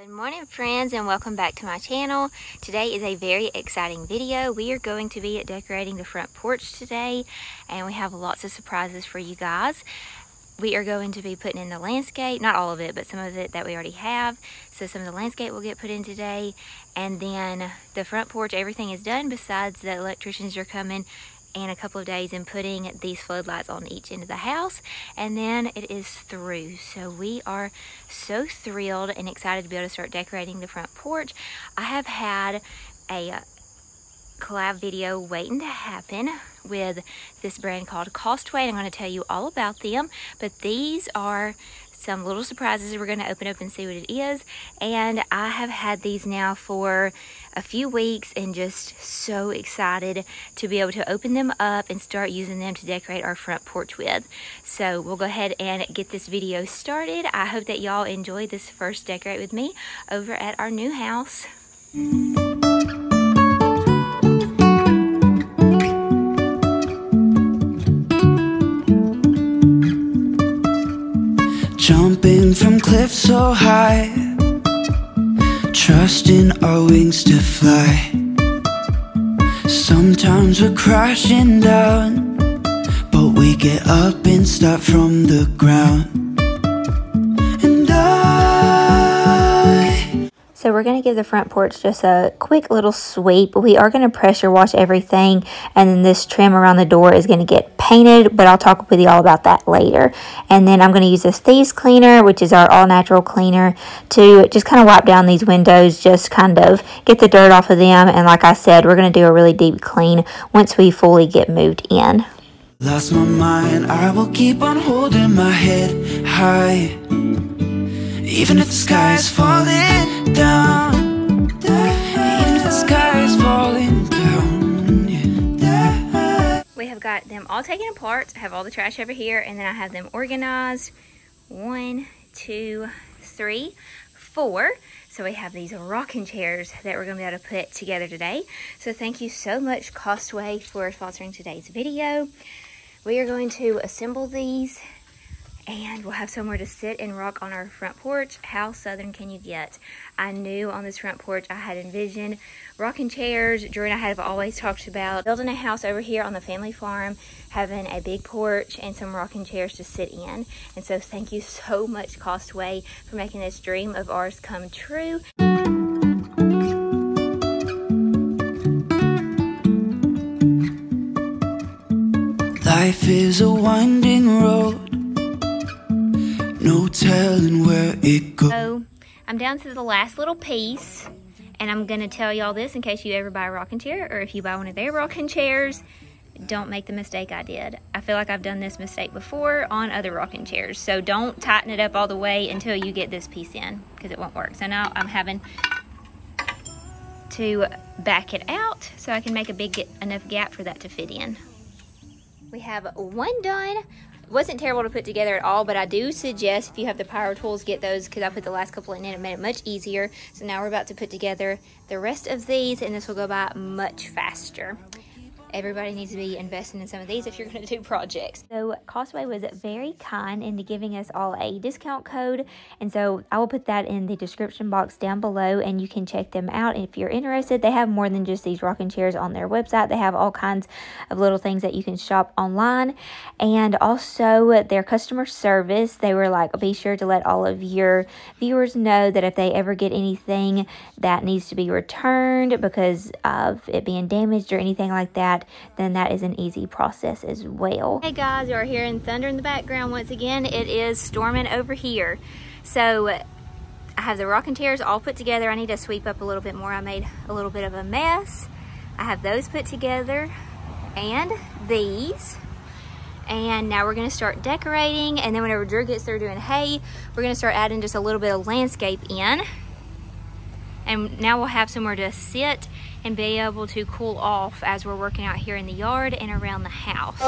Good morning, friends, and welcome back to my channel. Today is a very exciting video. We are going to be decorating the front porch today, and we have lots of surprises for you guys. We are going to be putting in the landscape, not all of it, but some of it that we already have. So some of the landscape will get put in today, and then the front porch, everything is done besides the electricians are coming in a couple of days and putting these floodlights on each end of the house, and then it is through. So we are so thrilled and excited to be able to start decorating the front porch. I have had a collab video waiting to happen with this brand called Costway, and I'm going to tell you all about them, but these are some little surprises we're going to open up and see what it is. And I have had these now for a few weeks and just so excited to be able to open them up and start using them to decorate our front porch with. So we'll go ahead and get this video started. I hope that y'all enjoy this first decorate with me over at our new house. Jumping from cliffs so high, trusting our wings to fly. Sometimes we're crashing down, but we get up and start from the ground. So we're going to give the front porch just a quick little sweep. We are going to pressure wash everything, and then this trim around the door is going to get painted, but I'll talk with you all about that later. And then I'm going to use this thieves cleaner, which is our all-natural cleaner, to just kind of wipe down these windows, just kind of get the dirt off of them. And like I said, we're going to do a really deep clean once we fully get moved in. Lost my mind, I will keep on holding my head high, even if the sky is falling down, even if the sky is falling down, yeah. We have got them all taken apart. I have all the trash over here, and then I have them organized. 1, 2, 3, 4. So we have these rocking chairs that we're going to be able to put together today. So thank you so much, Costway, for sponsoring today's video. We are going to assemble these, and we'll have somewhere to sit and rock on our front porch. How southern can you get? I knew on this front porch I had envisioned rocking chairs. Drew and I have always talked about building a house over here on the family farm, having a big porch and some rocking chairs to sit in. And so thank you so much, Costway, for making this dream of ours come true. Life is a winding road, no telling where it goes. So I'm down to the last little piece, and I'm gonna tell y'all this in case you ever buy a rocking chair, or if you buy one of their rocking chairs, don't make the mistake I did. I feel like I've done this mistake before on other rocking chairs. So don't tighten it up all the way until you get this piece in, because it won't work. So now I'm having to back it out so I can make a big enough gap for that to fit in. We have one done. It wasn't terrible to put together at all, but I do suggest if you have the power tools, get those, because I put the last couple in and it made it much easier. So now we're about to put together the rest of these, and this will go by much faster. Everybody needs to be investing in some of these if you're going to do projects. So Costway was very kind into giving us all a discount code, and so I will put that in the description box down below, and you can check them out if you're interested. They have more than just these rocking chairs on their website. They have all kinds of little things that you can shop online, and also their customer service. They were like, be sure to let all of your viewers know that if they ever get anything that needs to be returned because of it being damaged or anything like that, then that is an easy process as well. Hey guys, you are hearing thunder in the background once again. It is storming over here. So I have the rocking chairs all put together. I need to sweep up a little bit more. I made a little bit of a mess. I have those put together, and these. And now we're gonna start decorating, and then whenever Drew gets through doing hay, we're gonna start adding just a little bit of landscape in. And now we'll have somewhere to sit and be able to cool off as we're working out here in the yard and around the house.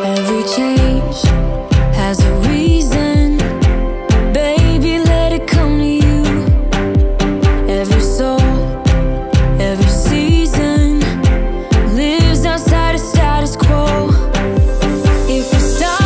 Every change has a reason, baby, let it come to you. Every soul, every season lives outside of status quo. If we stop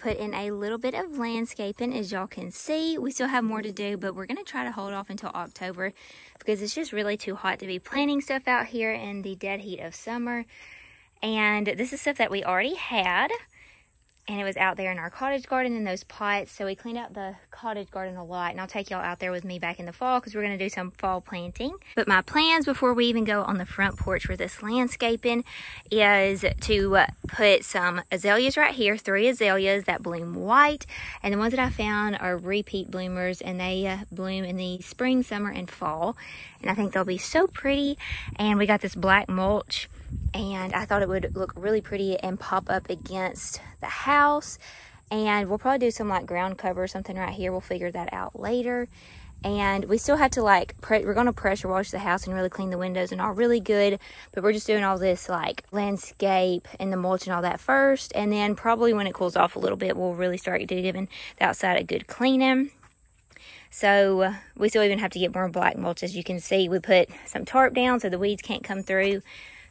put in a little bit of landscaping. As y'all can see, we still have more to do, but we're going to try to hold off until October because it's just really too hot to be planting stuff out here in the dead heat of summer. And this is stuff that we already had, and it was out there in our cottage garden in those pots. So we cleaned out the cottage garden a lot, and I'll take y'all out there with me back in the fall because we're going to do some fall planting. But my plans before we even go on the front porch for this landscaping is to put some azaleas right here, 3 azaleas that bloom white. And the ones that I found are repeat bloomers, and they bloom in the spring, summer, and fall. And I think they'll be so pretty. And we got this black mulch, and I thought it would look really pretty and pop up against the house. And we'll probably do some like ground cover or something right here. We'll figure that out later. And we still have to like, we're going to pressure wash the house and really clean the windows and all really good. But we're just doing all this like landscape and the mulch and all that first. And then probably when it cools off a little bit, we'll really start giving the outside a good cleaning. So we still even have to get more black mulch. As you can see, we put some tarp down so the weeds can't come through.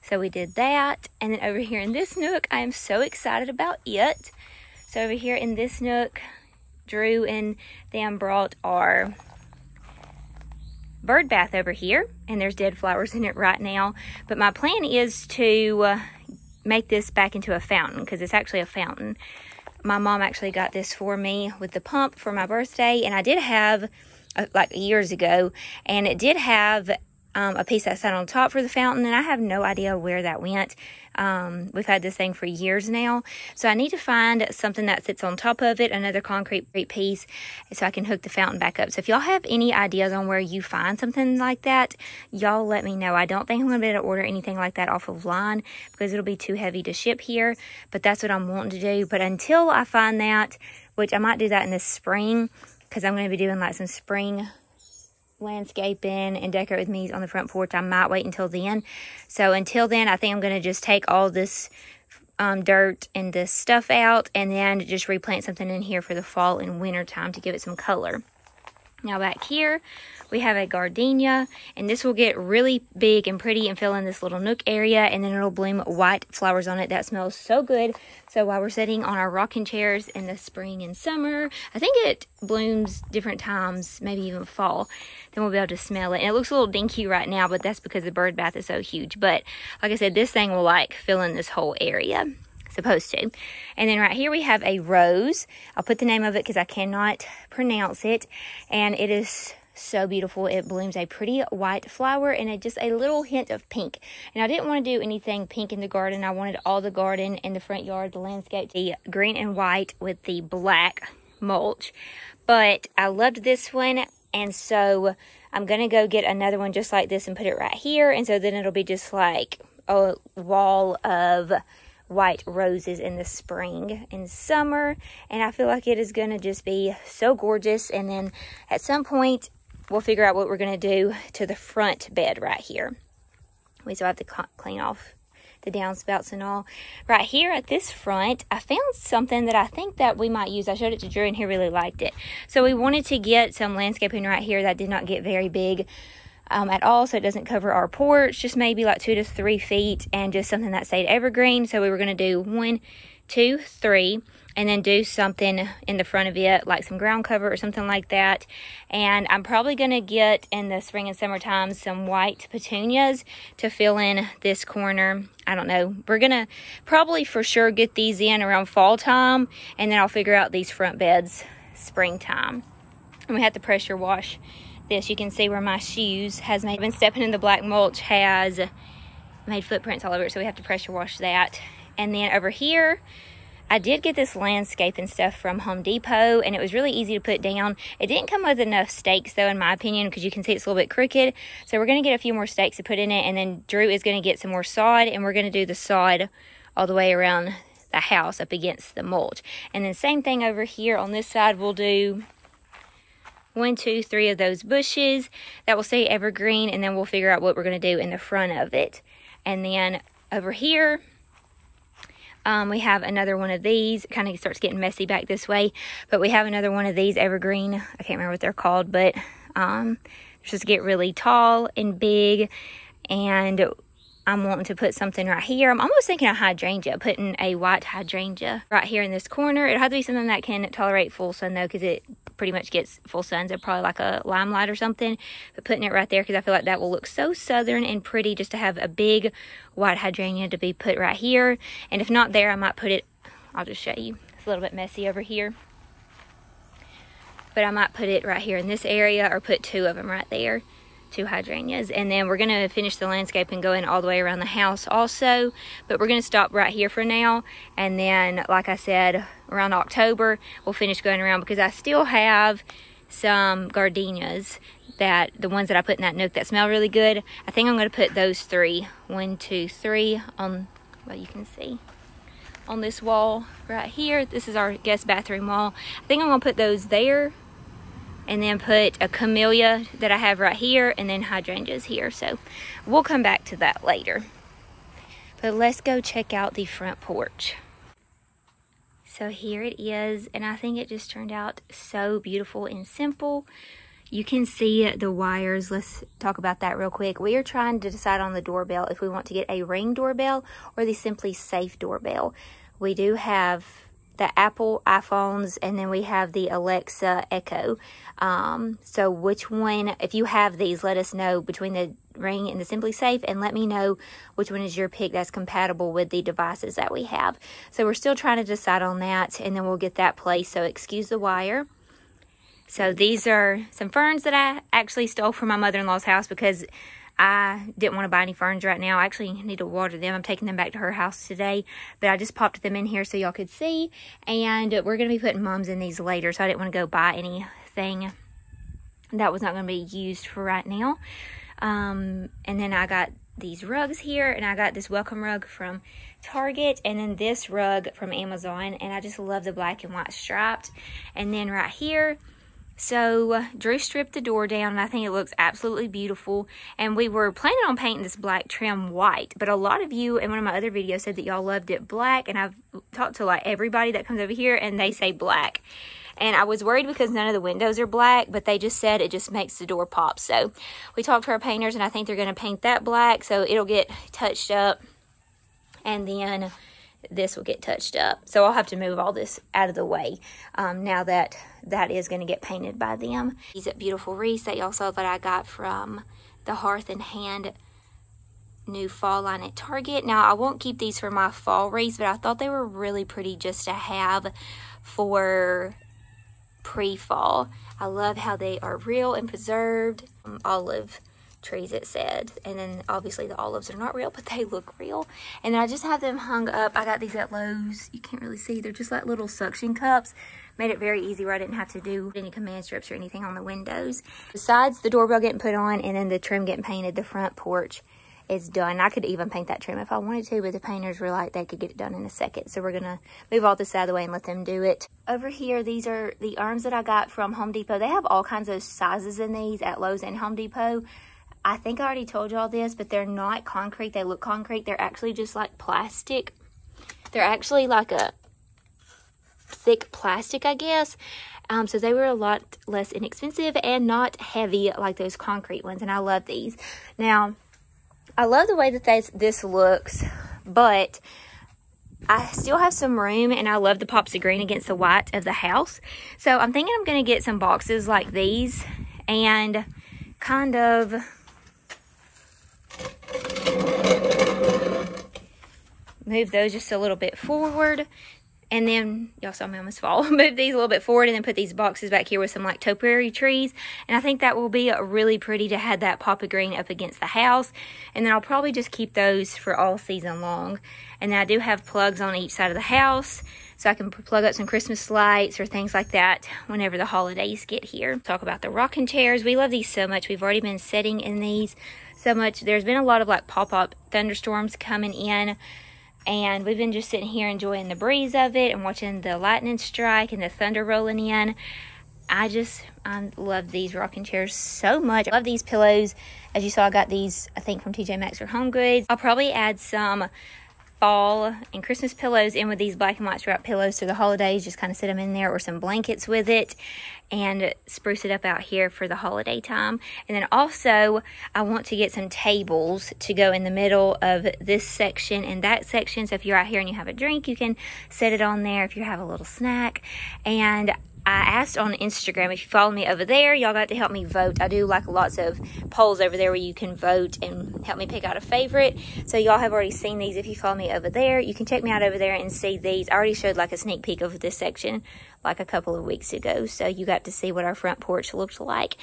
So we did that. And then over here in this nook, I am so excited about it. So over here in this nook, Drew and them brought our bird bath over here. And there's dead flowers in it right now. But my plan is to make this back into a fountain, because it's actually a fountain. My mom actually got this for me with the pump for my birthday. And I did have, like years ago, and it did have a piece that sat on top for the fountain, and I have no idea where that went. We've had this thing for years now, so I need to find something that sits on top of it, another concrete piece, so I can hook the fountain back up. So if y'all have any ideas on where you find something like that, y'all let me know. I don't think I'm going to be able to order anything like that off of line because it'll be too heavy to ship here, but that's what I'm wanting to do. But until I find that, which I might do that in the spring, because I'm going to be doing like some spring landscaping and decorate with me on the front porch, I might wait until then. So until then, I think I'm going to just take all this dirt and this stuff out and then just replant something in here for the fall and winter time to give it some color. Now back here, we have a gardenia, and this will get really big and pretty and fill in this little nook area, and then it'll bloom white flowers on it. That smells so good. So while we're sitting on our rocking chairs in the spring and summer, I think it blooms different times, maybe even fall, then we'll be able to smell it. And it looks a little dinky right now, but that's because the bird bath is so huge. But like I said, this thing will like fill in this whole area. Supposed to. And then right here we have a rose. I'll put the name of it because I cannot pronounce it, and it is so beautiful. It blooms a pretty white flower and just a little hint of pink. And I didn't want to do anything pink in the garden. I wanted all the garden in the front yard, the landscape, the green and white with the black mulch. But I loved this one, and so I'm gonna go get another one just like this and put it right here. And so then it'll be just like a wall of white roses in the spring and summer, and I feel like it is going to just be so gorgeous. And then at some point we'll figure out what we're going to do to the front bed right here. We still have to clean off the downspouts and all. Right here at this front, I found something that I think that we might use. I showed it to Drew and he really liked it. So we wanted to get some landscaping right here that did not get very big at all, so it doesn't cover our porch, just maybe like 2 to 3 feet, and just something that stayed evergreen. So we were going to do 1, 2, 3, and then do something in the front of it, like some ground cover or something like that. And I'm probably going to get in the spring and summertime some white petunias to fill in this corner. I don't know. We're going to probably for sure get these in around fall time, and then I'll figure out these front beds springtime. And we have to pressure wash this. You can see where my shoes been stepping in the black mulch has made footprints all over it, so we have to pressure wash that. And then over here, I did get this landscaping stuff from Home Depot, and it was really easy to put down. It didn't come with enough stakes though, in my opinion, because you can see it's a little bit crooked. So we're going to get a few more stakes to put in it, and then Drew is going to get some more sod, and we're going to do the sod all the way around the house up against the mulch. And then same thing over here on this side, we'll do 1, 2, 3 of those bushes that will stay evergreen, and then we'll figure out what we're going to do in the front of it. And then over here, we have another one of these. It kind of starts getting messy back this way, but we have another one of these evergreen. I can't remember what they're called, but just get really tall and big, and I'm wanting to put something right here. I'm almost thinking a hydrangea, putting a white hydrangea right here in this corner. It'll have to be something that can tolerate full sun though, because it pretty much gets full sun, so probably like a limelight or something. But putting it right there, because I feel like that will look so southern and pretty, just to have a big white hydrangea to be put right here. And if not there, I might put it, I'll just show you. It's a little bit messy over here. But I might put it right here in this area, or put 2 of them right there. 2 hydrangeas. And then we're going to finish the landscape and go in all the way around the house also. But we're going to stop right here for now. And then, like I said, around October, we'll finish going around, because I still have some gardenias, that the ones that I put in that nook that smell really good. I think I'm going to put those 3, 1, 2, 3 on, well, you can see on this wall right here. This is our guest bathroom wall. I think I'm going to put those there, and then put a camellia that I have right here, and then hydrangeas here. So we'll come back to that later. But let's go check out the front porch. So here it is, and I think it just turned out so beautiful and simple. You can see the wires. Let's talk about that real quick. We are trying to decide on the doorbell, if we want to get a Ring doorbell or the Simply Safe doorbell. We do have the Apple iPhones, and then we have the Alexa Echo. So which one, if you have these, let us know between the Ring and the Simply Safe, and let me know which one is your pick that's compatible with the devices that we have. So we're still trying to decide on that, and then we'll get that placed. So excuse the wire. So these are some ferns that I actually stole from my mother-in-law's house, because I didn't want to buy any ferns right now. I actually need to water them. I'm taking them back to her house today, but I just popped them in here so y'all could see. And we're going to be putting mums in these later, so I didn't want to go buy anything that was not going to be used for right now. And then I got these rugs here, and I got this welcome rug from Target, and then this rug from Amazon, and I just love the black and white striped. And then right here, so Drew stripped the door down, and I think it looks absolutely beautiful. And we were planning on painting this black trim white, but a lot of you in one of my other videos said that y'all loved it black, and I've talked to like everybody that comes over here, and they say black. And I was worried because none of the windows are black, but they just said it just makes the door pop. So we talked to our painters, and I think they're going to paint that black, so it'll get touched up, and then this will get touched up. So I'll have to move all this out of the way now that that is going to get painted by them. These beautiful wreaths that y'all saw that I got from the Hearth and Hand new fall line at Target. Now I won't keep these for my fall wreaths, but I thought they were really pretty just to have for pre-fall. I love how they are real and preserved. Olive trees, it said, and then obviously the olives are not real, but they look real. And then I just have them hung up. I got these at Lowe's. You can't really see, they're just like little suction cups. Made it very easy where I didn't have to do any command strips or anything on the windows. Besides the doorbell getting put on and then the trim getting painted, the front porch is done. I could even paint that trim if I wanted to, but the painters were like they could get it done in a second, so we're gonna move all this out of the way and let them do it. Over here, these are the urns that I got from Home Depot. They have all kinds of sizes in these at Lowe's and Home Depot. I think I already told y'all this, but they're not concrete. They look concrete. They're actually just like plastic. They're actually like a thick plastic, I guess. So they were a lot less inexpensive and not heavy like those concrete ones. And I love these. Now, I love the way that this looks, but I still have some room, and I love the pops of green against the white of the house. So I'm thinking I'm going to get some boxes like these and kind of move those just a little bit forward, and then y'all saw me almost fall. Move these a little bit forward, and then put these boxes back here with some like topiary trees, and I think that will be really pretty to have that pop of green up against the house. And then I'll probably just keep those for all season long. And then I do have plugs on each side of the house, so I can plug up some Christmas lights or things like that whenever the holidays get here. Talk about the rocking chairs. We love these so much. We've already been sitting in these so much. There's been a lot of like pop-up thunderstorms coming in, and we've been just sitting here enjoying the breeze of it and watching the lightning strike and the thunder rolling in. I love these rocking chairs so much. I love these pillows. As you saw, I got these, I think, from TJ Maxx or Home Goods. I'll probably add some fall and Christmas pillows in with these black and white strap pillows through the holidays. Just kind of sit them in there, or some blankets with it, and spruce it up out here for the holiday time. And then also I want to get some tables to go in the middle of this section and that section. So if you're out here and you have a drink, you can set it on there if you have a little snack. And I asked on Instagram, if you follow me over there, y'all got to help me vote. I do like lots of polls over there where you can vote and help me pick out a favorite. So y'all have already seen these. If you follow me over there, you can check me out over there and see these. I already showed like a sneak peek of this section like a couple of weeks ago. So you got to see what our front porch looked like.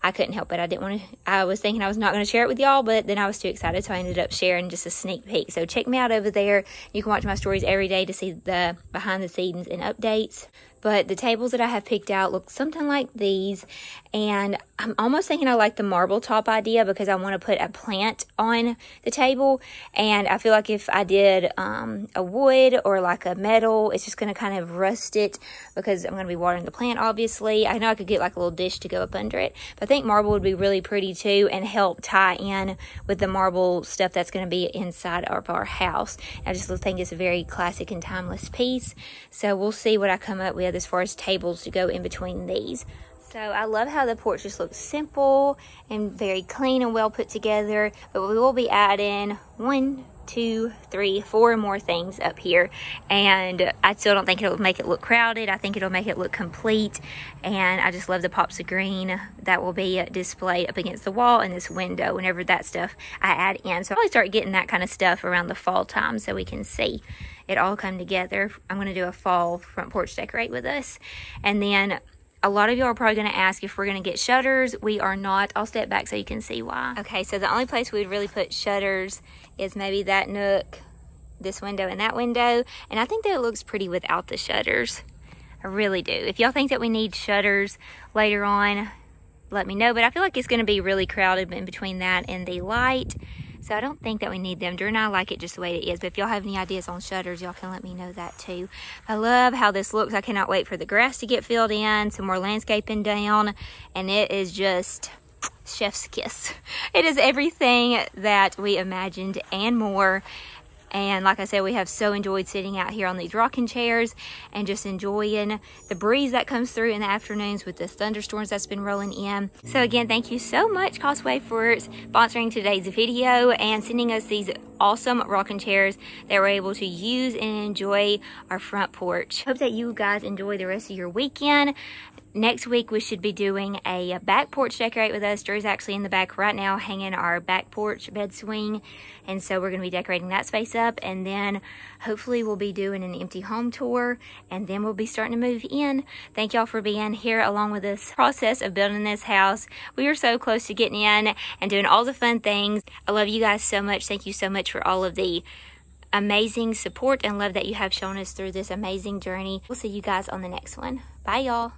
I couldn't help it. I didn't want to, I was thinking I was not going to share it with y'all, but then I was too excited, so I ended up sharing just a sneak peek. So check me out over there. You can watch my stories every day to see the behind the scenes and updates. But the tables that I have picked out look something like these. And I'm almost thinking I like the marble top idea because I want to put a plant on the table. And I feel like if I did a wood or like a metal, it's just going to kind of rust it because I'm going to be watering the plant, obviously. I know I could get like a little dish to go up under it. But I think marble would be really pretty too and help tie in with the marble stuff that's going to be inside of our house. I just think it's a very classic and timeless piece. So we'll see what I come up with as far as tables to go in between these. So I love how the porch just looks simple and very clean and well put together, but we will be adding 1, 2, 3, 4 more things up here, and I still don't think it'll make it look crowded. I think it'll make it look complete, and I just love the pops of green that will be displayed up against the wall in this window whenever that stuff I add in. So I'll probably start getting that kind of stuff around the fall time so we can see it all come together. I'm going to do a fall front porch decorate with us. And then a lot of y'all are probably going to ask if we're going to get shutters. We are not. I'll step back so you can see why. Okay, so the only place we would really put shutters is maybe that nook, this window, and that window. And I think that it looks pretty without the shutters. I really do. If y'all think that we need shutters later on, let me know. But I feel like it's going to be really crowded in between that and the light. So I don't think that we need them. Drew and I like it just the way it is. But if y'all have any ideas on shutters, y'all can let me know that too. I love how this looks. I cannot wait for the grass to get filled in, some more landscaping down, and it is just chef's kiss. It is everything that we imagined and more. And like I said, we have so enjoyed sitting out here on these rocking chairs and just enjoying the breeze that comes through in the afternoons with the thunderstorms that's been rolling in. So again, thank you so much, Causeway, for sponsoring today's video and sending us these awesome rocking chairs that we're able to use and enjoy our front porch. Hope that you guys enjoy the rest of your weekend. Next week, we should be doing a back porch decorate with us. Drew's actually in the back right now hanging our back porch bed swing. And so we're going to be decorating that space up. And then hopefully we'll be doing an empty home tour. And then we'll be starting to move in. Thank y'all for being here along with this process of building this house. We are so close to getting in and doing all the fun things. I love you guys so much. Thank you so much for all of the amazing support and love that you have shown us through this amazing journey. We'll see you guys on the next one. Bye, y'all.